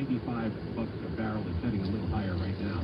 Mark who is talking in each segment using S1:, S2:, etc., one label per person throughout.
S1: $95 a barrel. It's heading a little higher right now.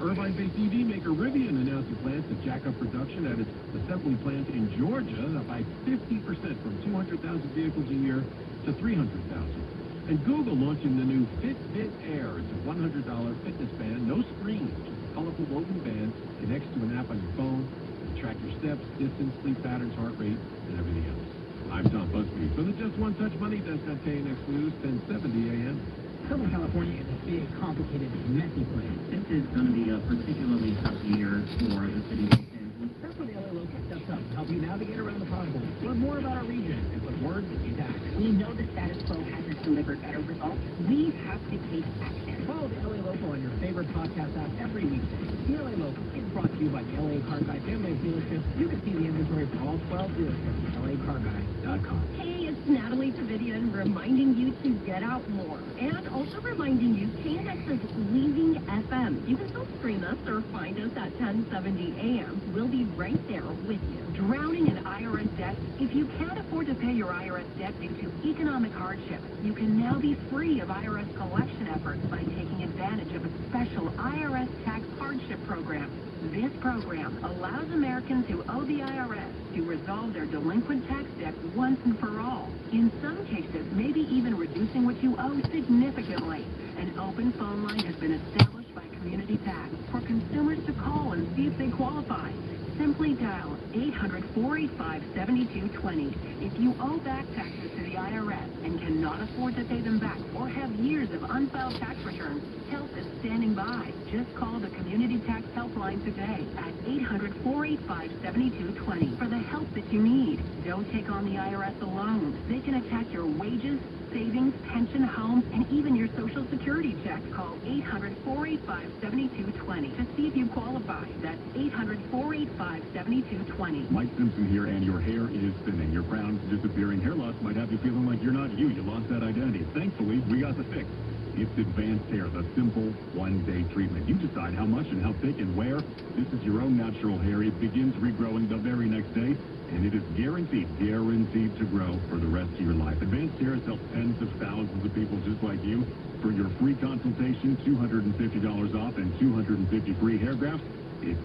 S1: Irvine-based EV maker Rivian announcing plans to jack up production at its assembly plant in Georgia by 50% from 200,000 vehicles a year to 300,000. And Google launching the new Fitbit Air. It's a $100 fitness band, no screen, just a colorful woven band, connects to an app on your phone, to track your steps, distance, sleep patterns, heart rate, and everything else. I'm Tom Busby for the Just One Touch Money Desk on KNX News, 1070 a.m.
S2: Southern California is a big, complicated, messy place.
S3: This is going to be a particularly tough year for the city of Los Angeles.
S2: That's where the LA Local steps up to help you navigate around the potholes, learn more about our region, and put words into action.
S4: We know the status quo hasn't delivered better results. We have to take action.
S2: Follow the LA Local on your favorite podcast app every weekday. The LA Local is brought to you by the LA Car Guy family of dealerships. You can see the inventory for all 12 dealerships at LACarGuy.com.
S4: Hey, it's Natalie Davidian reminding you to get out more. And also reminding you, KNX is leaving FM. You can still stream us or find us at 1070 AM. We'll be right there with you. Drowning in IRS debt? If you can't afford to pay your IRS debt due to economic hardship, you can now be free of IRS collection efforts by taking advantage of a special IRS tax hardship program. This program allows Americans who owe the IRS to resolve their delinquent tax debt once and for all. In some cases, maybe even reducing what you owe significantly. An open phone line has been established by Community Tax for consumers to call and see if they qualify. Simply dial 800-485-7220. If you owe back taxes to the IRS and cannot afford to pay them back or have years of unfiled tax returns, help is standing by. Just call the Community Tax Helpline today at 800-485-7220 for the help that you need. Don't take on the IRS alone. They can attack your wages, savings, pension, home, and even your Social Security check. Call 800-485-7220 to see if you qualify. That's 800-485-7220.
S5: Mike Simpson here, and your hair is thinning. Your crown's disappearing. Hair loss might have you feeling like you're not you. You lost that identity. Thankfully, we got the fix. It's Advanced Hair, the simple one-day treatment. You decide how much and how thick and where. This is your own natural hair. It begins regrowing the very next day, and it is guaranteed to grow for the rest of your life. Advanced Hair has helped tens of thousands of people just like you. For your free consultation, $250 off and 250 free hair grafts. It's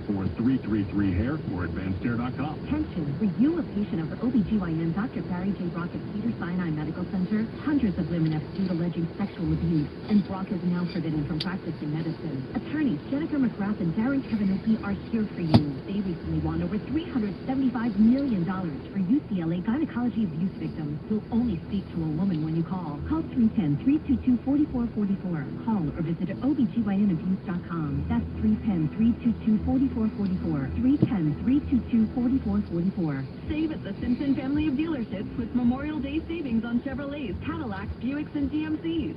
S5: 844-333-HAIR or AdvancedHair.com.
S6: Attention, were you a patient of OBGYN Dr. Barry J. Brock at Cedars-Sinai Medical Center? Hundreds of women have sued alleging sexual abuse, and Brock is now forbidden from practicing medicine. Attorneys Jennifer McGrath and Darren Kevinuki are here for you. They recently won over $375 million for UCLA gynecology abuse victims. You'll only speak to a woman when you call. Call 310-322-4444. Call or visit OBGYNabuse.com. That's 310-322-4444. 310-322-4444.
S4: Save at the Simpson family of dealerships with Memorial Day savings on Chevrolets, Cadillacs, Buicks, and GMCs.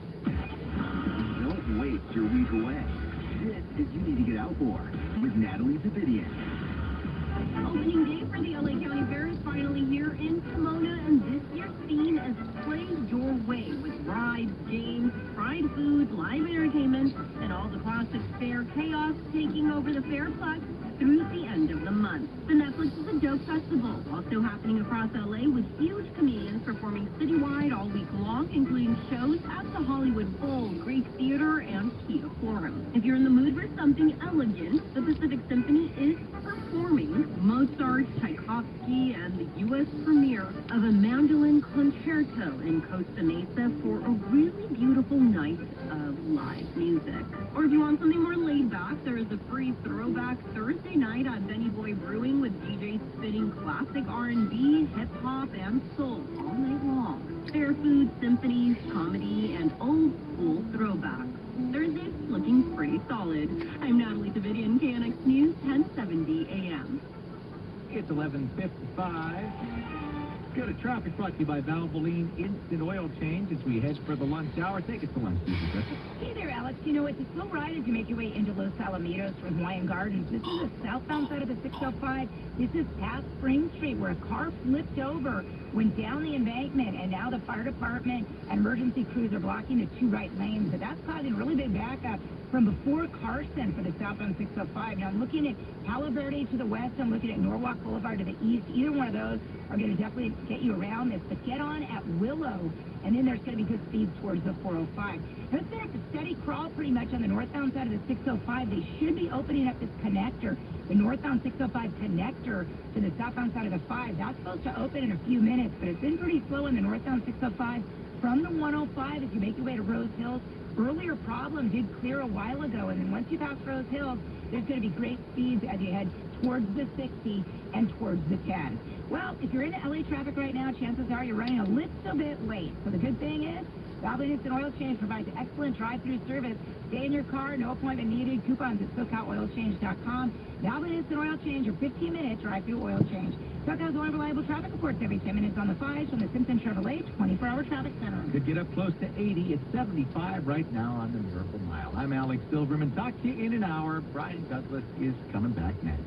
S3: Don't waste your week away. This is You Need to Get Out For with Natalie Davidian.
S4: Opening day for the LA County Fair is finally here in Pomona, and this year's theme is Play Your Way with rides, games, fried food, live entertainment, and all the classic fair chaos taking over the Fairplex through the end of the month. The Netflix is a Joke Festival, also happening across LA with huge comedians performing citywide all week long, including shows at the Hollywood Bowl, Greek Theater, and Kia Forum. If you're in the mood for something elegant, the Pacific Symphony is performing Mozart, Tchaikovsky, and the U.S. premiere of a mandolin concerto in Costa Mesa for a really beautiful night of live music. Or if you want something more laid back, there is a free throwback Thursday night at Benny Boy Brewing with DJs spinning classic R&B, hip-hop, and soul all night long. Fair food, symphonies, comedy, and old school throwbacks. Thursday's looking pretty solid. I'm Natalie Davidian, KNX News, 1070 AM.
S2: It's 11:55. Go to traffic brought to you by Valvoline Instant Oil Change as we head for the lunch hour. Take us to lunch, Susan Griffith.
S7: Hey there, Alex. You know, it's a slow ride as you make your way into Los Alamitos from Hawaiian Gardens. This is the southbound side of the 605. This is past Spring Street where a car flipped over. went down the embankment, and now the fire department and emergency crews are blocking the two right lanes. But that's causing a really big backup from before Carson for the southbound 605. Now I'm looking at Palo Verde to the west. I'm looking at Norwalk Boulevard to the east. Either one of those are going to definitely get you around this. But get on at Willow, and then there's going to be good speeds towards the 405. Now it's been a steady crawl pretty much on the northbound side of the 605. They should be opening up this connector, the northbound 605 connector to the southbound side of the 5. That's supposed to open in a few minutes, but it's been pretty slow on the northbound 605 from the 105 as you make your way to Rose Hills. Earlier problem did clear a while ago, and then once you pass Rose Hills, there's going to be great speeds as you head towards the 60 and towards the 10. Well, if you're in LA traffic right now, chances are you're running a little bit late. So the good thing is, Valvoline Instant Oil Change provides excellent drive-through service. Stay in your car, no appointment needed. Coupons at SoCalOilChange.com. Valvoline Instant Oil Change, your 15-minute drive-through oil change. SoCal's one reliable traffic reports every 10 minutes on the 5s from the Simpson Chevrolet 24-hour traffic center.
S2: Could get up close to 80. It's 75 right now on the Miracle Mile. I'm Alex Silverman. Talk to you in an hour. Brian Douglas is coming back next.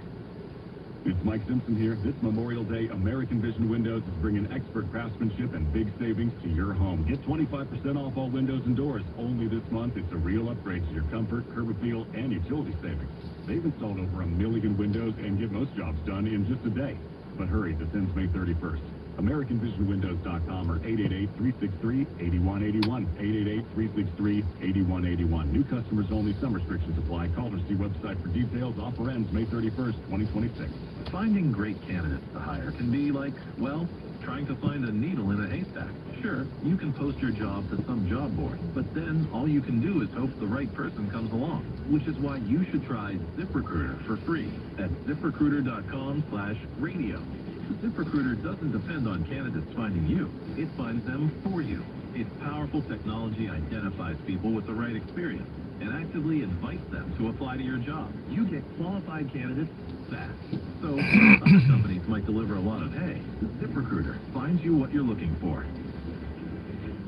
S5: It's Mike Simpson here. This Memorial Day, American Vision Windows is bringing expert craftsmanship and big savings to your home. Get 25% off all windows and doors. Only this month, it's a real upgrade to your comfort, curb appeal, and utility savings. They've installed over 1 million windows and get most jobs done in just a day. But hurry, this ends May 31st. AmericanVisionWindows.com or 888-363-8181. 888-363-8181. New customers only. Some restrictions apply. Call or see website for details. Offer ends May 31st, 2026.
S1: Finding great candidates to hire can be like, well, trying to find a needle in a haystack. Sure, you can post your job to some job board, but then all you can do is hope the right person comes along, which is why you should try ZipRecruiter for free at ZipRecruiter.com/radio. ZipRecruiter doesn't depend on candidates finding you. It finds them for you. Its powerful technology identifies people with the right experience and actively invites them to apply to your job. You get qualified candidates fast. So other companies might deliver a lot of hay. ZipRecruiter finds you what you're looking for.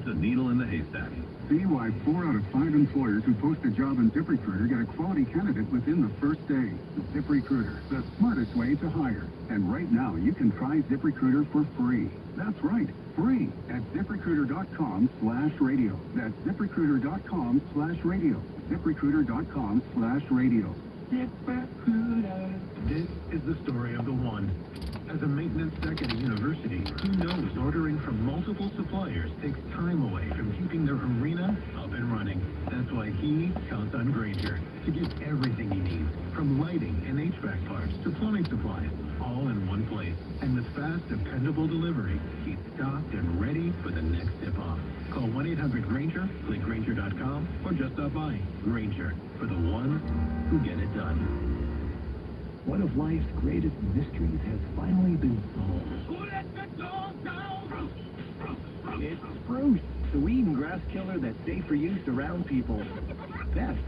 S1: The needle in the haystack.
S8: See why 4 out of 5 employers who post a job in ZipRecruiter get a quality candidate within the first day. ZipRecruiter, the smartest way to hire. And right now, you can try ZipRecruiter for free. That's right, free at ZipRecruiter.com/radio. That's ZipRecruiter.com/radio. ZipRecruiter.com/radio.
S1: ZipRecruiter. This is the story of the one. As a maintenance tech at a university, he knows ordering from multiple suppliers takes time away from keeping their arena up and running. That's why he counts on Grainger to get everything he needs, from lighting and HVAC parts to plumbing supplies, all in one place. And with fast, dependable delivery, he's stocked and ready for the next tip-off. Call 1-800-GRAINGER, click Grainger.com, or just stop by. Grainger, for the ones who get it done.
S2: One of life's greatest mysteries has finally been solved. It's spruce, the weed and grass killer that's safe for use around people, pests,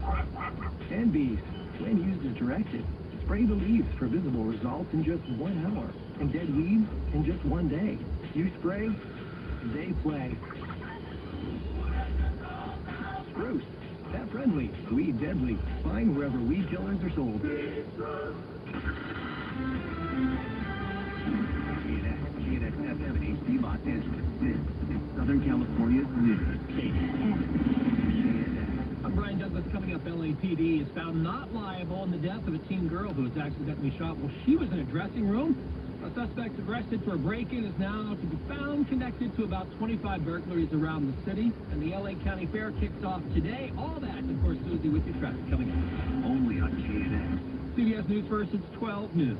S2: and bees. When used as directed, spray the leaves for visible results in just 1 hour, and dead weeds in just 1 day. You spray, they play. Spruce, pet friendly, weed deadly. Find wherever weed killers are sold.
S3: KNX FM and HD Los Angeles. This is Southern California's news.
S2: I'm Brian Douglas. Coming up, LAPD is found not liable in the death of a teen girl who was accidentally shot while she was in a dressing room. A suspect arrested for a break-in is now to be found connected to about 25 burglaries around the city. And the LA County Fair kicks off today. All that, and of course, Susie with your traffic coming up.
S3: Only on KNX.
S2: CBS News First, it's 12 noon.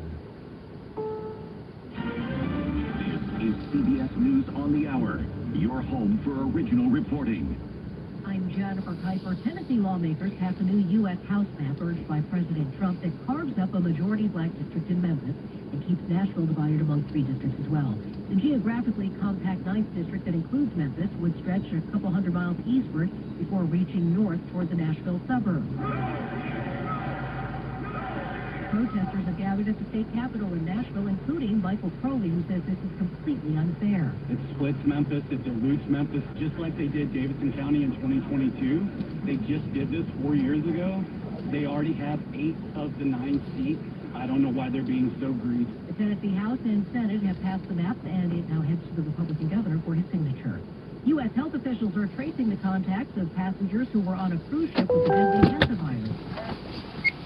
S3: This is CBS News on the Hour, your home for original reporting.
S6: I'm Jennifer Kuiper. Tennessee lawmakers passed a new U.S. House map urged by President Trump that carves up a majority black district in Memphis and keeps Nashville divided among 3 districts as well. The geographically compact 9th district that includes Memphis would stretch a couple hundred miles eastward before reaching north toward the Nashville suburbs. Protesters have gathered at the state capitol in Nashville, including Michael Crowley, who says this is completely unfair.
S9: It splits Memphis, it dilutes Memphis, just like they did Davidson County in 2022. They just did this 4 years ago. They already have 8 of the 9 seats I don't know why they're being so greedy.
S6: The Tennessee House and Senate have passed the map, and it now heads to the Republican governor for his signature. U.S. health officials are tracing the contacts of passengers who were on a cruise ship with the deadly hantavirus.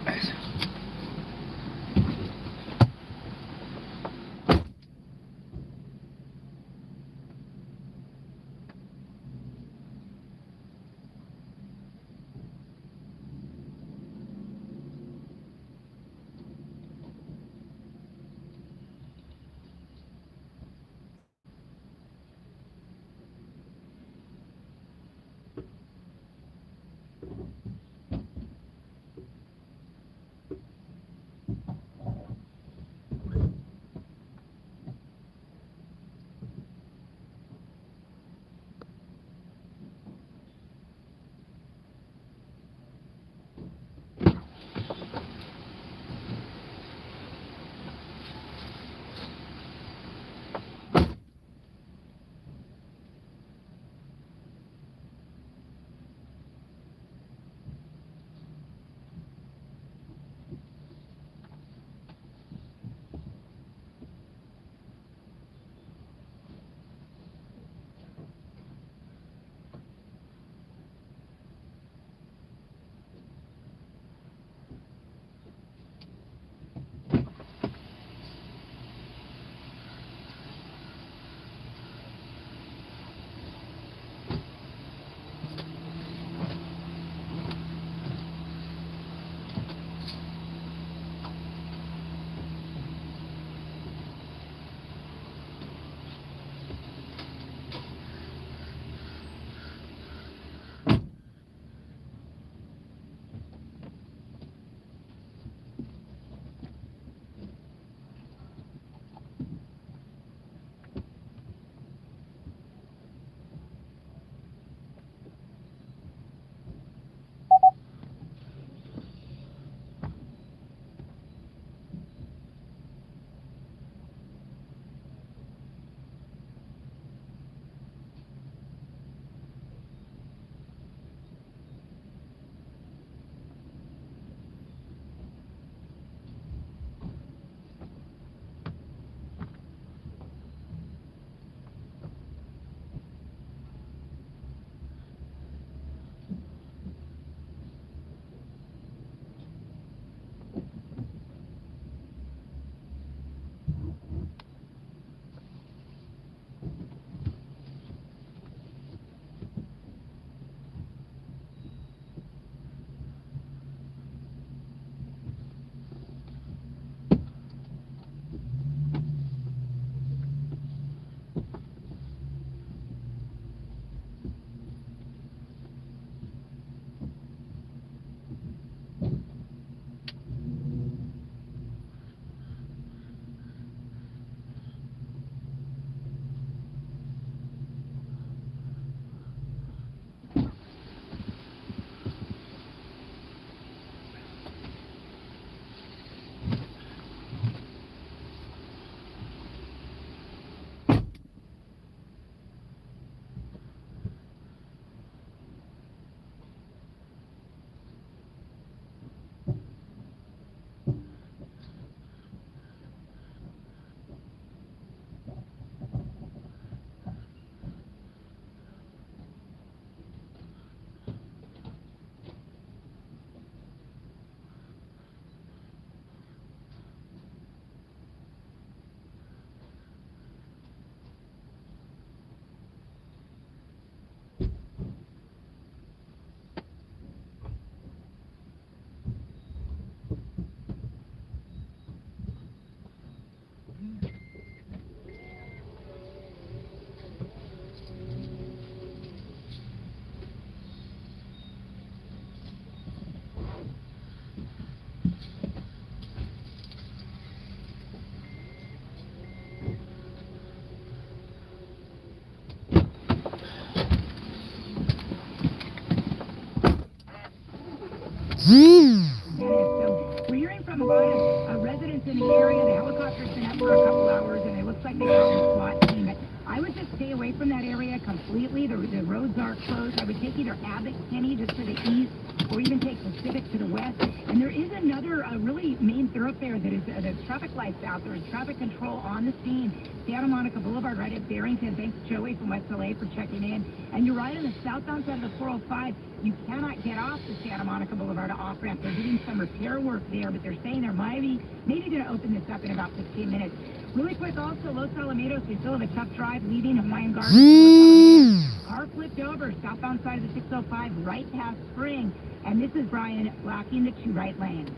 S7: So we're hearing from a lot of residents in the area. The helicopter's been up for a couple hours, and it looks like they got the SWAT team. But I would just stay away from that area completely. The roads are closed. I would take either Abbott, Kenny, just for the east, or even take the Civic to the west. And there is another really main thoroughfare that is the traffic lights out. There's traffic control on the scene. Santa Monica Boulevard right at Barrington. Thanks, Joey from West LA, for checking in. And you're right on the southbound side of the 405. You cannot get off the Santa Monica Boulevard off-ramp. They're doing some repair work there, but they're saying they're maybe going to open this up in about 15 minutes. Really quick, also, Los Alamitos, we still have a tough drive leaving Hawaiian Gardens. Car flipped over, southbound side of the 605, right past Spring. And this is Brian blocking the 2 right lanes.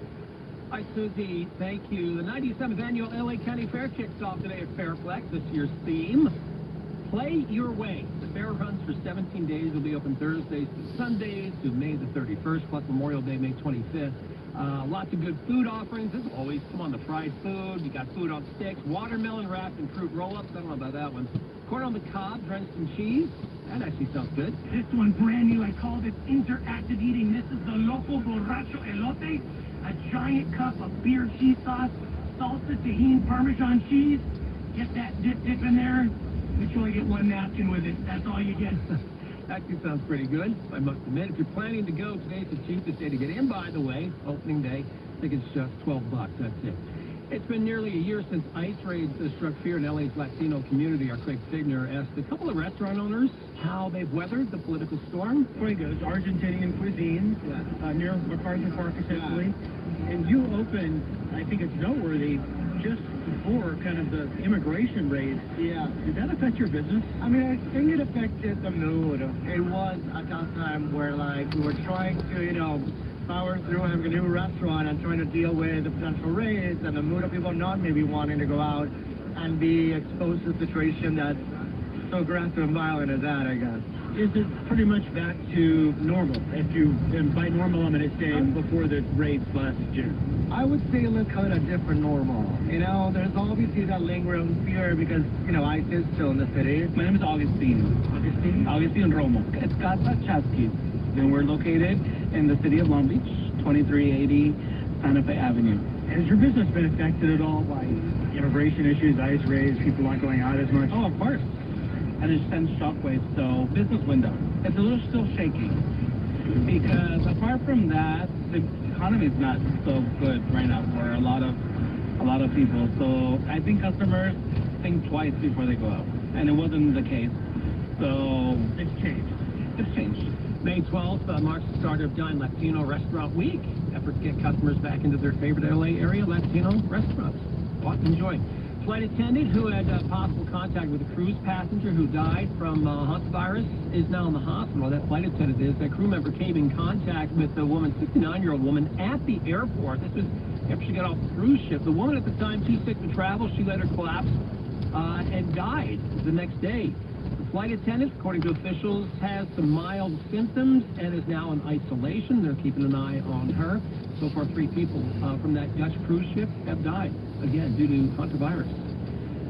S2: Hi, Susie. Thank you. The 97th Annual LA County Fair kicks off today at Fairplex. This year's theme, Play Your Way. The fair runs for 17 days. It'll be open Thursdays to Sundays to May the 31st, plus Memorial Day, May 25th. Lots of good food offerings. As always, come on, the fried food. You got food on sticks, watermelon wrapped in fruit roll-ups. I don't know about that one. Corn on the cob, drenched in cheese. That actually sounds good.
S10: This one brand new. I call this interactive eating. This is the Loco Borracho Elote. A giant cup of beer cheese sauce, salsa, tahini, Parmesan cheese. Get that dip in there. But you only get one napkin with it. That's all you get.
S2: Actually sounds pretty good, I must admit. If you're planning to go, today's the cheapest day to get in, by the way. Opening day, I think it's just $12. That's it. It's been nearly a year since ICE raids struck fear in LA's Latino community. Our Craig Signer asked a couple of restaurant owners how they've weathered the political storm.
S9: Fuego's Argentinian cuisine near MacArthur Park, essentially. And you opened, I think it's noteworthy, just before kind of the immigration raids.
S11: Yeah.
S9: Did that affect your business?
S11: I mean, I think it affected the mood. It was at that time where, like, we were trying to, power through having a new restaurant and trying to deal with the potential raids and the mood of people not maybe wanting to go out and be exposed to a situation that's so aggressive and violent as that, I guess.
S9: Is it pretty much back to normal? And by normal, I'm going to say before the raids last June.
S11: I would say let's call it a different normal. There's obviously that lingering fear because, ICE is still in the city.
S9: My name is Augustine. Augustine Romo. It's Casa Chasquis. And we're located in the city of Long Beach, 2380 Santa Fe Avenue. Has your business been affected at all by immigration issues, ICE raids, people aren't going out as much? Oh, of course. And it sends shockwaves, so business window. It's a little still shaky. Because apart from that, the economy is not so good right now for a lot of people. So I think customers think twice before they go out. And it wasn't the case. So it's changed. It's changed.
S2: May 12th marks the start of Dine Latino Restaurant Week. Effort to get customers back into their favorite LA area Latino restaurants. What enjoy. Flight attendant who had possible contact with a cruise passenger who died from hantavirus is now in the hospital. That flight attendant is. That crew member came in contact with the woman, 69-year-old woman, at the airport. This was after she got off the cruise ship. The woman at the time too sick to travel. She later collapsed and died the next day. The flight attendant, according to officials, has some mild symptoms and is now in isolation. They're keeping an eye on her. So far, 3 people from that Dutch cruise ship have died, again, due to hantavirus.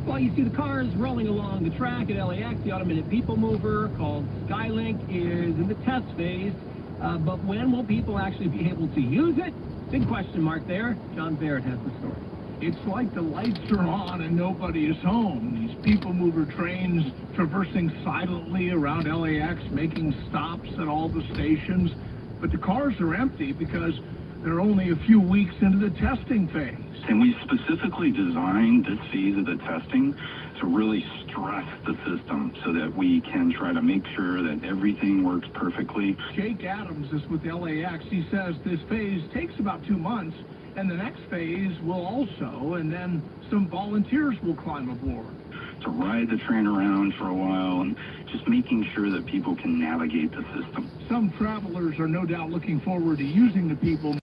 S2: Well, you see the cars rolling along the track at LAX. The automated people mover called Skylink is in the test phase. But when will people actually be able to use it? Big question mark there. John Baird has the story.
S12: It's like the lights are on and nobody is home. These people mover trains traversing silently around LAX, making stops at all the stations. But the cars are empty because they're only a few weeks into the testing phase.
S13: And we specifically designed this phase of the testing to really stress the system so that we can try to make sure that everything works perfectly.
S12: Jake Adams is with LAX. He says this phase takes about 2 months, and the next phase will also, and then some volunteers will climb aboard.
S13: To ride the train around for a while and just making sure that people can navigate the system.
S12: Some travelers are no doubt looking forward to using the people